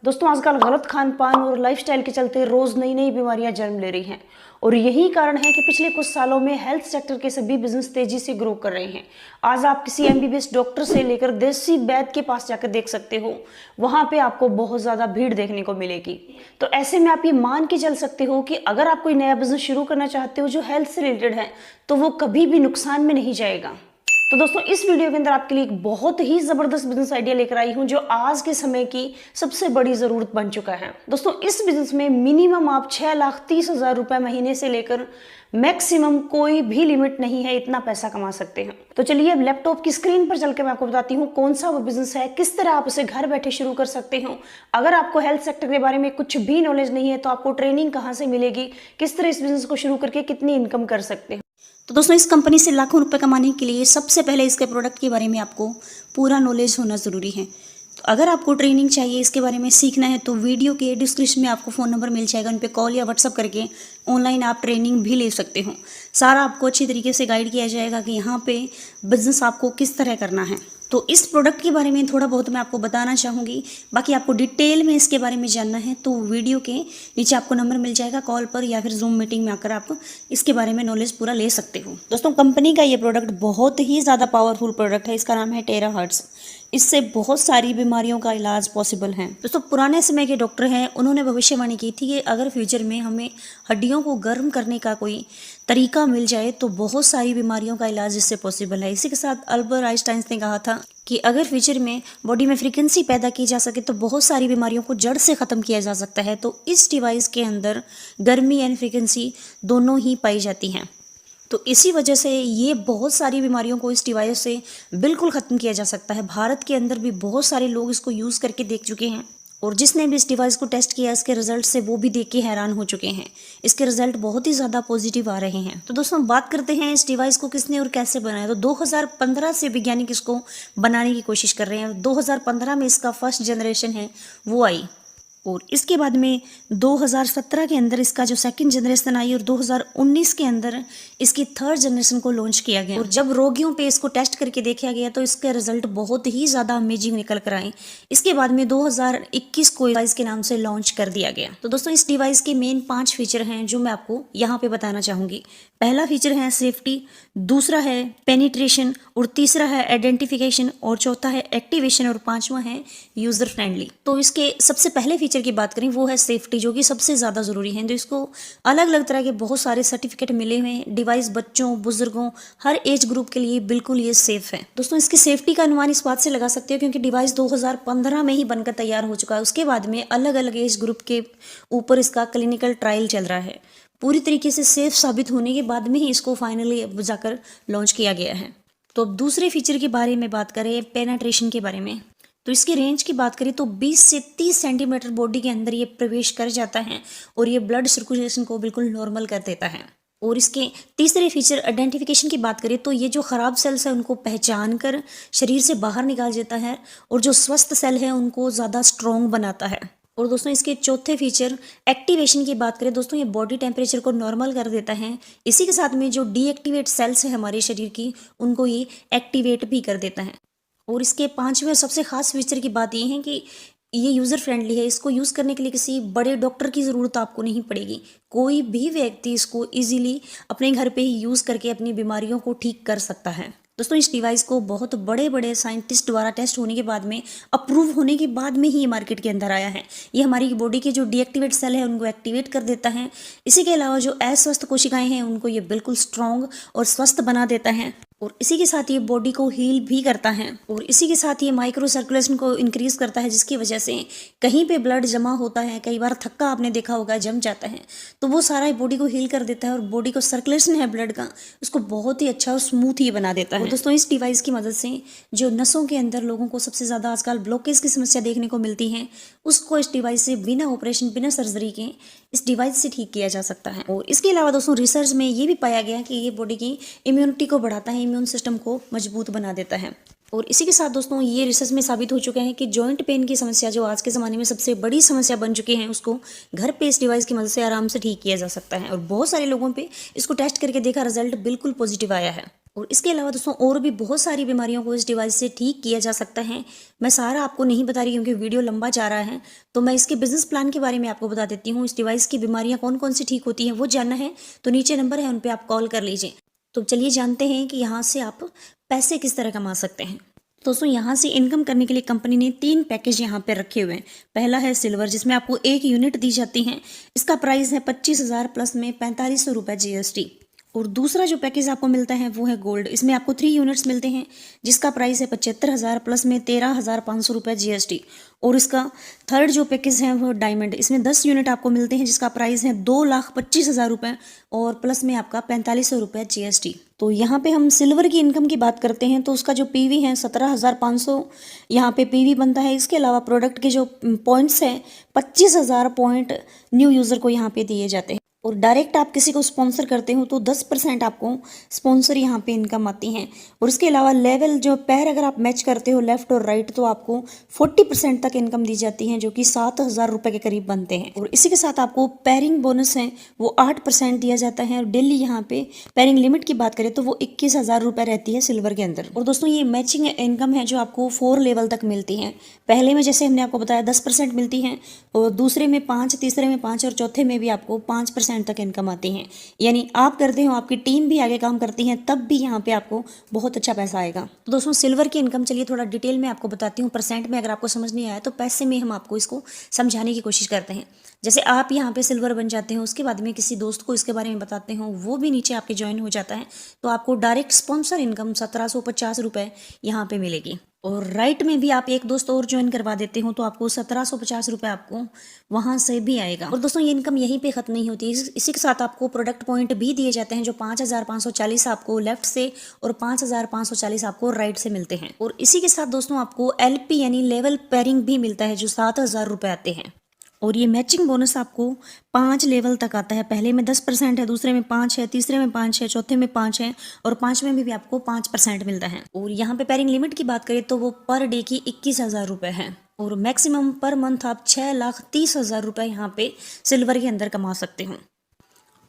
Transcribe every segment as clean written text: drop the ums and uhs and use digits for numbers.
दोस्तों आजकल गलत खान पान और लाइफस्टाइल के चलते रोज नई नई बीमारियां जन्म ले रही हैं और यही कारण है कि पिछले कुछ सालों में हेल्थ सेक्टर के सभी बिजनेस तेजी से ग्रो कर रहे हैं। आज आप किसी एमबीबीएस डॉक्टर से लेकर देसी वैद्य के पास जाकर देख सकते हो, वहां पे आपको बहुत ज्यादा भीड़ देखने को मिलेगी। तो ऐसे में आप ये मान के चल सकते हो कि अगर आप कोई नया बिजनेस शुरू करना चाहते हो जो हेल्थ से रिलेटेड है तो वो कभी भी नुकसान में नहीं जाएगा। तो दोस्तों इस वीडियो के अंदर आपके लिए एक बहुत ही जबरदस्त बिजनेस आइडिया लेकर आई हूं जो आज के समय की सबसे बड़ी जरूरत बन चुका है। दोस्तों इस बिजनेस में मिनिमम आप 6,30,000 रुपए महीने से लेकर मैक्सिमम कोई भी लिमिट नहीं है, इतना पैसा कमा सकते हैं। तो चलिए अब लैपटॉप की स्क्रीन पर चलकर मैं आपको बताती हूँ कौन सा वो बिजनेस है, किस तरह आप उसे घर बैठे शुरू कर सकते हो। अगर आपको हेल्थ सेक्टर के बारे में कुछ भी नॉलेज नहीं है तो आपको ट्रेनिंग कहाँ से मिलेगी, किस तरह इस बिजनेस को शुरू करके कितनी इनकम कर सकते हैं। तो दोस्तों इस कंपनी से लाखों रुपए कमाने के लिए सबसे पहले इसके प्रोडक्ट के बारे में आपको पूरा नॉलेज होना ज़रूरी है। तो अगर आपको ट्रेनिंग चाहिए, इसके बारे में सीखना है, तो वीडियो के डिस्क्रिप्शन में आपको फ़ोन नंबर मिल जाएगा, उन पर कॉल या व्हाट्सअप करके ऑनलाइन आप ट्रेनिंग भी ले सकते हो। सारा आपको अच्छी तरीके से गाइड किया जाएगा कि यहाँ पे बिजनेस आपको किस तरह करना है। तो इस प्रोडक्ट के बारे में थोड़ा बहुत मैं आपको बताना चाहूँगी, बाकी आपको डिटेल में इसके बारे में जानना है तो वीडियो के नीचे आपको नंबर मिल जाएगा, कॉल पर या फिर जूम मीटिंग में आकर आप इसके बारे में नॉलेज पूरा ले सकते हो। दोस्तों कंपनी का ये प्रोडक्ट बहुत ही ज़्यादा पावरफुल प्रोडक्ट है, इसका नाम है टेराहर्ट्ज़। इससे बहुत सारी बीमारियों का इलाज पॉसिबल है। दोस्तों पुराने समय के डॉक्टर हैं, उन्होंने भविष्यवाणी की थी कि अगर फ्यूचर में हमें हड्डियों को गर्म करने का कोई तरीका मिल जाए तो बहुत सारी बीमारियों का इलाज इससे पॉसिबल है। इसी के साथ अल्बर्ट आइंस्टाइन ने कहा था कि अगर फ्यूचर में बॉडी में फ्रीक्वेंसी पैदा की जा सके तो बहुत सारी बीमारियों को जड़ से ख़त्म किया जा सकता है। तो इस डिवाइस के अंदर गर्मी एंड फ्रीक्वेंसी दोनों ही पाई जाती हैं, तो इसी वजह से ये बहुत सारी बीमारियों को इस डिवाइस से बिल्कुल ख़त्म किया जा सकता है। भारत के अंदर भी बहुत सारे लोग इसको यूज़ करके देख चुके हैं और जिसने भी इस डिवाइस को टेस्ट किया इसके रिजल्ट से वो भी देख के हैरान हो चुके हैं। इसके रिजल्ट बहुत ही ज़्यादा पॉजिटिव आ रहे हैं। तो दोस्तों बात करते हैं इस डिवाइस को किसने और कैसे बनाया। तो 2015 से वैज्ञानिक इसको बनाने की कोशिश कर रहे हैं। 2015 में इसका फर्स्ट जनरेशन है वो आई और इसके बाद में 2017 के अंदर इसका जो सेकंड जनरेशन आई और 2019 के अंदर इसकी थर्ड जनरेशन को लॉन्च किया गया। और जब रोगियों पे इसको टेस्ट करके देखा गया तो इसके रिजल्ट बहुत ही ज़्यादा अमेजिंग निकल कर आए। इसके बाद में 2021 को डिवाइस के नाम से लॉन्च कर दिया गया। तो दोस्तों इस डिवाइस के मेन 5 फीचर हैं जो मैं आपको यहाँ पे बताना चाहूँगी। पहला फीचर है सेफ्टी, दूसरा है पेनिट्रेशन और तीसरा है आइडेंटिफिकेशन और चौथा है एक्टिवेशन और पांचवा है यूज़र फ्रेंडली। तो इसके सबसे पहले फीचर की बात करें वो है सेफ्टी, जो कि सबसे ज़्यादा ज़रूरी है। तो इसको अलग अलग तरह के बहुत सारे सर्टिफिकेट मिले हुए हैं। डिवाइस बच्चों, बुजुर्गों, हर एज ग्रुप के लिए बिल्कुल ये सेफ है। दोस्तों इसकी सेफ्टी का अनुमान इस बात से लगा सकते हो क्योंकि डिवाइस 2015 में ही बनकर तैयार हो चुका है। उसके बाद में अलग अलग एज ग्रुप के ऊपर इसका क्लिनिकल ट्रायल चल रहा है। पूरी तरीके से सेफ साबित होने के बाद में ही इसको फाइनली जाकर लॉन्च किया गया है। तो अब दूसरे फीचर के बारे में बात करें, पेनिट्रेशन के बारे में, तो इसकी रेंज की बात करें तो 20 से 30 सेंटीमीटर बॉडी के अंदर ये प्रवेश कर जाता है और ये ब्लड सर्कुलेशन को बिल्कुल नॉर्मल कर देता है। और इसके तीसरे फीचर आइडेंटिफिकेशन की बात करें तो ये जो ख़राब सेल्स है उनको पहचान कर शरीर से बाहर निकाल देता है और जो स्वस्थ सेल है उनको ज़्यादा स्ट्रॉन्ग बनाता है। और दोस्तों इसके चौथे फीचर एक्टिवेशन की बात करें दोस्तों, ये बॉडी टेम्परेचर को नॉर्मल कर देता है। इसी के साथ में जो डीएक्टिवेट सेल्स है हमारे शरीर की उनको ये एक्टिवेट भी कर देता है। और इसके 5वें और सबसे खास फीचर की बात ये है कि ये यूज़र फ्रेंडली है। इसको यूज़ करने के लिए किसी बड़े डॉक्टर की ज़रूरत आपको नहीं पड़ेगी। कोई भी व्यक्ति इसको इजीली अपने घर पे ही यूज़ करके अपनी बीमारियों को ठीक कर सकता है। दोस्तों इस डिवाइस को बहुत बड़े बड़े साइंटिस्ट द्वारा टेस्ट होने के बाद में, अप्रूव होने के बाद में ही ये मार्केट के अंदर आया है। ये हमारी बॉडी के जो डीएक्टिवेट सेल है उनको एक्टिवेट कर देता है। इसी के अलावा जो अस्वस्थ कोशिकाएं हैं उनको ये बिल्कुल स्ट्रॉन्ग और स्वस्थ बना देता है और इसी के साथ ये बॉडी को हील भी करता है और इसी के साथ ये माइक्रो सर्कुलेशन को इंक्रीज करता है, जिसकी वजह से कहीं पे ब्लड जमा होता है, कई बार थक्का आपने देखा होगा जम जाता है, तो वो सारा बॉडी को हील कर देता है और बॉडी को सर्कुलेशन है ब्लड का उसको बहुत ही अच्छा और स्मूथ ही बना देता है। दोस्तों इस डिवाइस की मदद से जो नसों के अंदर लोगों को सबसे ज़्यादा आजकल ब्लॉकेज की समस्या देखने को मिलती है उसको इस डिवाइस से बिना ऑपरेशन, बिना सर्जरी के इस डिवाइस से ठीक किया जा सकता है। और इसके अलावा दोस्तों रिसर्च में ये भी पाया गया कि ये बॉडी की इम्यूनिटी को बढ़ाता है, इम्यून सिस्टम को मजबूत बना देता है। और इसी के साथ दोस्तों ये रिसर्च में साबित हो चुका है कि जॉइंट पेन की समस्या जो आज के ज़माने में सबसे बड़ी समस्या बन चुकी है उसको घर पे इस डिवाइस की मदद से आराम से ठीक किया जा सकता है। और बहुत सारे लोगों पे इसको टेस्ट करके देखा, रिजल्ट बिल्कुल पॉजिटिव आया है। और इसके अलावा दोस्तों और भी बहुत सारी बीमारियों को इस डिवाइस से ठीक किया जा सकता है। मैं सारा आपको नहीं बता रही क्योंकि वीडियो लंबा जा रहा है, तो मैं इसके बिजनेस प्लान के बारे में आपको बता देती हूँ। इस डिवाइस की बीमारियां कौन कौन सी ठीक होती हैं वो जानना है तो नीचे नंबर है, उन पर आप कॉल कर लीजिए। तो चलिए जानते हैं कि यहाँ से आप पैसे किस तरह कमा सकते हैं। दोस्तों यहाँ से इनकम करने के लिए कंपनी ने 3 पैकेज यहाँ पे रखे हुए हैं। पहला है सिल्वर, जिसमें आपको 1 यूनिट दी जाती है। इसका प्राइस है 25,000 प्लस में 4500 रुपये GST। और दूसरा जो पैकेज आपको मिलता है वो है गोल्ड। इसमें आपको 3 यूनिट्स मिलते हैं, जिसका प्राइस है 75,000 प्लस में 13,500 रुपये GST। और इसका थर्ड जो पैकेज है वो डायमंड। इसमें 10 यूनिट आपको मिलते हैं, जिसका प्राइस है 2,25,000 रुपये और प्लस में आपका 4500 रुपये GST। तो यहाँ पे हम सिल्वर की इनकम की बात करते हैं तो उसका जो PV है 17,500 यहाँ पे PV बनता है। इसके अलावा प्रोडक्ट के जो पॉइंट्स हैं 25,000 पॉइंट न्यू यूज़र को यहाँ पे दिए जाते हैं। और डायरेक्ट आप किसी को स्पॉन्सर करते हो तो 10% आपको स्पॉन्सर यहाँ पे इनकम आती है। और इसके अलावा लेवल जो पैर अगर आप मैच करते हो लेफ्ट और राइट तो आपको 40% तक इनकम दी जाती है, जो कि 7,000 रुपये के करीब बनते हैं। और इसी के साथ आपको पैरिंग बोनस है वो 8% दिया जाता है। और डेली यहाँ पे पैरिंग लिमिट की बात करें तो वो 21,000 रुपये रहती है सिल्वर के अंदर। और दोस्तों ये मैचिंग इनकम है जो आपको 4 लेवल तक मिलती है। पहले में जैसे हमने आपको बताया 10% मिलती है, और दूसरे में 5, तीसरे में 5 और चौथे में भी आपको 5% तक इनकम आती है। यानी आप करते हो, आपकी टीम भी आगे काम करती है, तब भी यहाँ पे आपको बहुत अच्छा पैसा आएगा। तो दोस्तों सिल्वर की इनकम चलिए थोड़ा डिटेल में आपको बताती हूँ। परसेंट में अगर आपको समझ नहीं आया तो पैसे में हम आपको इसको समझाने की कोशिश करते हैं। जैसे आप यहाँ पे सिल्वर बन जाते हो, उसके बाद में किसी दोस्त को इसके बारे में बताते हो, वो भी नीचे आपके ज्वाइन हो जाता है, तो आपको डायरेक्ट स्पॉन्सर इनकम 1750 रुपये यहाँ पे मिलेगी। और राइट में भी आप एक दोस्त और ज्वाइन करवा देते हो तो आपको 1750 रुपये आपको वहाँ से भी आएगा। और दोस्तों ये इनकम यहीं पे खत्म नहीं होती, इसी के साथ आपको प्रोडक्ट पॉइंट भी दिए जाते हैं, जो 5,540 आपको लेफ्ट से और 5,540 आपको राइट से मिलते हैं। और इसी के साथ दोस्तों आपको LP यानी लेवल पेयरिंग भी मिलता है, जो 7,000 रुपये आते हैं। और ये मैचिंग बोनस आपको 5 लेवल तक आता है। पहले में 10% है, दूसरे में 5 है, तीसरे में 5 है, चौथे में 5 है और 5वें में भी आपको 5% मिलता है। और यहाँ पे पेयरिंग लिमिट की बात करें तो वो पर डे की 21,000 रुपये है। और मैक्सिमम पर मंथ आप 6,30,000 रुपये यहाँ पे सिल्वर के अंदर कमा सकते हो।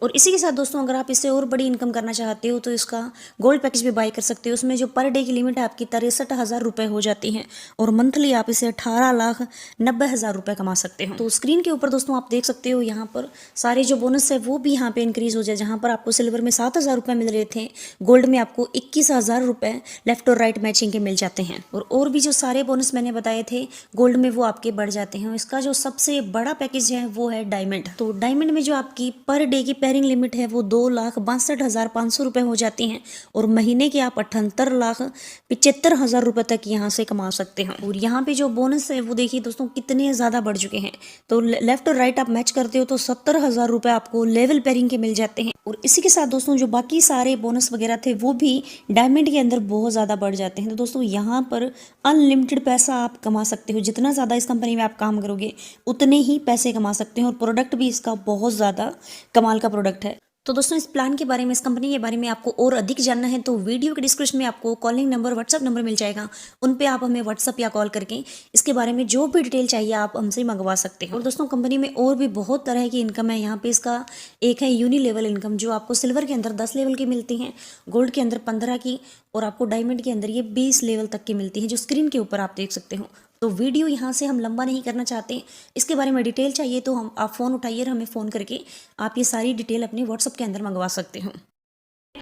और इसी के साथ दोस्तों अगर आप इससे और बड़ी इनकम करना चाहते हो तो इसका गोल्ड पैकेज भी बाय कर सकते हो। उसमें जो पर डे की लिमिट है आपकी 63,000 रुपये हो जाती है और मंथली आप इसे 18,90,000 रुपये कमा सकते हो। तो स्क्रीन के ऊपर दोस्तों आप देख सकते हो यहाँ पर सारे जो बोनस है वो भी यहाँ पे इंक्रीज हो जाए। जहाँ पर आपको सिल्वर में 7,000 रुपये मिल रहे थे, गोल्ड में आपको 21,000 रुपये लेफ्ट और राइट मैचिंग के मिल जाते हैं। और भी जो सारे बोनस मैंने बताए थे गोल्ड में वो आपके बढ़ जाते हैं। इसका जो सबसे बड़ा पैकेज है वो है डायमंड। तो डायमंड में जो आपकी पर डे की पेयरिंग लिमिट है वो 2,62,500 रुपये हो जाती हैं और महीने के आप 78,75,000 रुपये तक यहाँ से कमा सकते हैं। और यहाँ पे जो बोनस है वो देखिए दोस्तों कितने ज़्यादा बढ़ चुके हैं। तो लेफ्ट और राइट आप मैच करते हो तो 70,000 रुपये आपको लेवल पेयरिंग के मिल जाते हैं। और इसी के साथ दोस्तों जो बाकी सारे बोनस वगैरह थे वो भी डायमंड के अंदर बहुत ज़्यादा बढ़ जाते हैं। तो दोस्तों यहाँ पर अनलिमिटेड पैसा आप कमा सकते हो। जितना ज़्यादा इस कंपनी में आप काम करोगे उतने ही पैसे कमा सकते हो। और प्रोडक्ट भी इसका बहुत ज़्यादा कमाल का प्रोडक्ट है। तो दोस्तों इस प्लान के बारे में, इस कंपनी के बारे में आपको और अधिक जानना है तो वीडियो के डिस्क्रिप्शन में आपको कॉलिंग नंबर, व्हाट्सअप नंबर मिल जाएगा। उन पे आप हमें व्हाट्सअप या कॉल करके इसके बारे में जो भी डिटेल चाहिए आप हमसे मंगवा सकते हैं। और दोस्तों कंपनी में और भी बहुत तरह की इनकम है। यहाँ पे इसका एक है यूनि लेवल इनकम, जो आपको सिल्वर के अंदर 10 लेवल की मिलती हैं, गोल्ड के अंदर 15 की और आपको डायमंड के अंदर ये 20 लेवल तक की मिलती है, जो स्क्रीन के ऊपर आप देख सकते हो। तो वीडियो यहाँ से हम लंबा नहीं करना चाहते, इसके बारे में डिटेल चाहिए तो आप फ़ोन उठाइए और हमें फ़ोन करके आप ये सारी डिटेल अपने व्हाट्सअप के अंदर मंगवा सकते हो।